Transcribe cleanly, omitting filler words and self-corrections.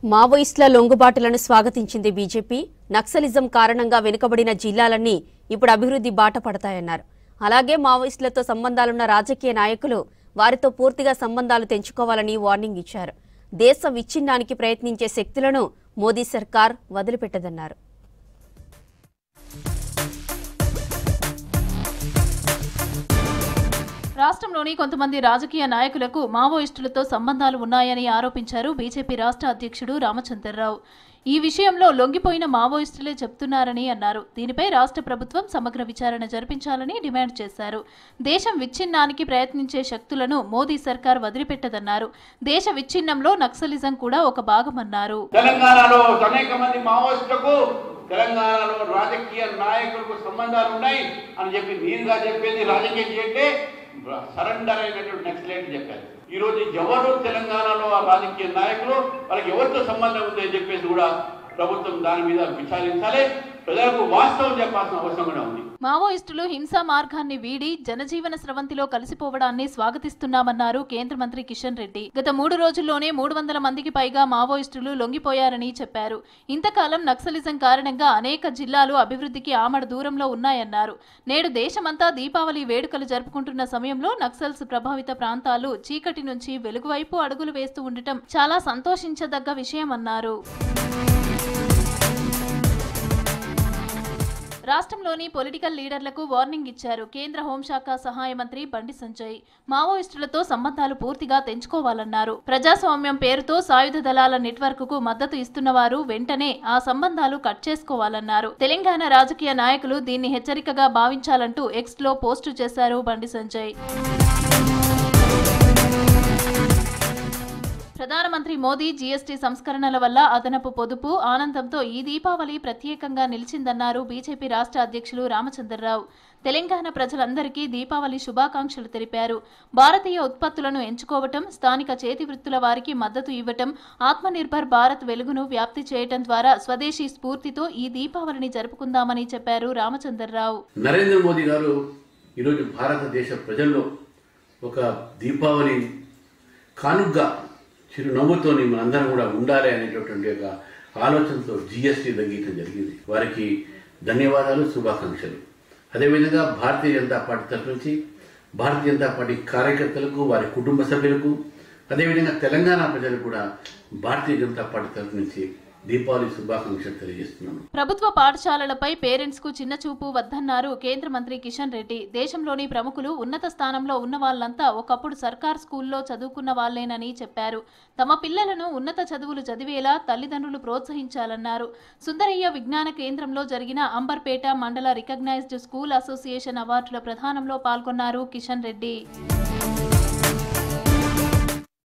మావోయిస్టుల లొంగుబాటులను స్వాగతించింది BJP. Naxalism కారణంగా వెనుకబడిన జిల్లాలన్నీ ఇప్పుడు అభివృద్ధి బాట పడతాయన్నారు. అలాగే మావోయిస్టులతో సంబంధాలున్న రాజకీయ నాయకులు వారితో పూర్తిగా సంబంధాలు తెంచుకోవాలని వార్నింగ్ ఇచ్చారు. దేశ విచ్ఛిన్నానికి ప్రయత్నించే శక్తులను మోదీ సర్కార్ వదిలిపెట్టదన్నారు. రాష్ట్రంలోని కొంతమంది రాజకీయ నాయకులకు మావోయిస్టులతో సంబంధాలు ఉన్నాయని ఆరోపించారు బీజేపీ రాష్ట్ర అధ్యక్షుడు రామచంద్రరావు. ఈ విషయంలో లొంగిపోయిన మావోయిస్టులే చెప్తున్నారని అన్నారు. దీనిపై రాష్ట్ర ప్రభుత్వం సమగ్ర విచారణ జరిపించాలని డిమాండ్ చేశారు. దేశం విచ్ఛిన్నానికి ప్రయత్నించే శక్తులను మోదీ సర్కార్ వదిలిపెట్టదన్నారు. దేశ విచ్ఛిన్నంలో నక్సలిజం కూడా ఒక భాగమన్నారు. తెలంగాణలో అనేక మంది మావోయిస్టులకు తెలంగాణలో రాజకీయ నాయకులకు సంబంధాలు ఉన్నాయి అని చెప్పి మీరుగా చెప్పేది రాజకీయం చేయంటే సరెండర్ అయినటువంటి నక్సలైట్ చెప్పారు. ఈ రోజు ఎవరు తెలంగాణలో ఆ రాజకీయ నాయకులు వాళ్ళకి ఎవరితో సంబంధం ఉందని చెప్పేసి కూడా ప్రభుత్వం దాని మీద విచారించాలి. ప్రజలకు వాస్తవం చెప్పాల్సిన అవసరం కూడా ఉంది. మావోయిస్టులు హింసా మార్గాన్ని వీడి జనజీవన స్రవంతిలో కలిసిపోవడాన్ని స్వాగతిస్తున్నామన్నారు కేంద్ర మంత్రి కిషన్ రెడ్డి. గత 3 రోజుల్లోనే 300 మందికి పైగా మావోయిస్టులు లొంగిపోయారని చెప్పారు. ఇంతకాలం నక్సలిజం కారణంగా అనేక జిల్లాలు అభివృద్ధికి ఆమడ దూరంలో ఉన్నాయన్నారు. నేడు దేశమంతా దీపావళి వేడుకలు జరుపుకుంటున్న సమయంలో నక్సల్స్ ప్రభావిత ప్రాంతాలు చీకటి నుంచి వెలుగు వైపు అడుగులు వేస్తూ ఉండటం చాలా సంతోషించదగ్గ విషయమన్నారు. రాష్ట్రంలోని పొలిటికల్ లీడర్లకు వార్నింగ్ ఇచ్చారు కేంద్ర హోంశాఖ సహాయ మంత్రి బండి సంజయ్. మావోయిస్టులతో సంబంధాలు పూర్తిగా తెంచుకోవాలన్నారు. ప్రజాస్వామ్యం పేరుతో సాయుధ దళాల నెట్వర్క్ కు మద్దతు ఇస్తున్నవారు వెంటనే ఆ సంబంధాలు కట్ చేసుకోవాలన్నారు. తెలంగాణ రాజకీయ నాయకులు దీన్ని హెచ్చరికగా భావించాలంటూ ఎక్స్ లో పోస్టు చేశారు బండి సంజయ్. ప్రధానమంత్రి మోదీ జీఎస్టీ సంస్కరణల వల్ల అదనపు పొదుపు ఆనందంతో ఈ దీపావళి ప్రత్యేకంగా నిలిచిందన్నారు బీజేపీ రాష్ట్ర అధ్యక్షులు రామచంద్రరావు. తెలంగాణ ప్రజలందరికీ దీపావళి శుభాకాంక్షలు తెలిపారు. భారతీయ ఉత్పత్తులను ఎంచుకోవటం, స్థానిక చేతి వృత్తుల వారికి మద్దతు ఇవ్వటం, ఆత్మనిర్భర్ భారత్ వెలుగును వ్యాప్తి చేయటం ద్వారా స్వదేశీ స్ఫూర్తితో ఈ దీపావళిని జరుపుకుందామని చెప్పారు రామచంద్రరావు. నరేంద్ర మోదీ గారు ఈరోజు భారతదేశ ప్రజల్లో ఒక దీపావళి కానుగ్గా చిరునవ్వుతోని మనందరం కూడా ఉండాలి అనేటటువంటి ఒక ఆలోచనతో జీఎస్టీ తగ్గించడం జరిగింది. వారికి ధన్యవాదాలు, శుభాకాంక్షలు. అదేవిధంగా భారతీయ జనతా పార్టీ తరఫు నుంచి భారతీయ జనతా పార్టీ కార్యకర్తలకు, వారి కుటుంబ సభ్యులకు, అదేవిధంగా తెలంగాణ ప్రజలకు కూడా భారతీయ జనతా పార్టీ తరఫు నుంచి దీపావళి శుభాకాంక్షలు తెలియజేస్తున్నాను. ప్రభుత్వ పాఠశాలలపై పేరెంట్స్ కు చిన్న చూపు వద్దన్నారు కేంద్ర మంత్రి కిషన్ రెడ్డి. దేశంలోని ప్రముఖులు, ఉన్నత స్థానంలో ఉన్న వాళ్ళంతా ఒకప్పుడు సర్కార్ స్కూల్లో చదువుకున్న వాళ్లేనని చెప్పారు. తమ పిల్లలను ఉన్నత చదువులు చదివేలా తల్లిదండ్రులు ప్రోత్సహించాలన్నారు. సుందరయ్య విజ్ఞాన కేంద్రంలో జరిగిన అంబర్పేట మండల రికగ్నైజ్డ్ స్కూల్ అసోసియేషన్ అవార్డుల ప్రదానంలో పాల్గొన్నారు కిషన్ రెడ్డి.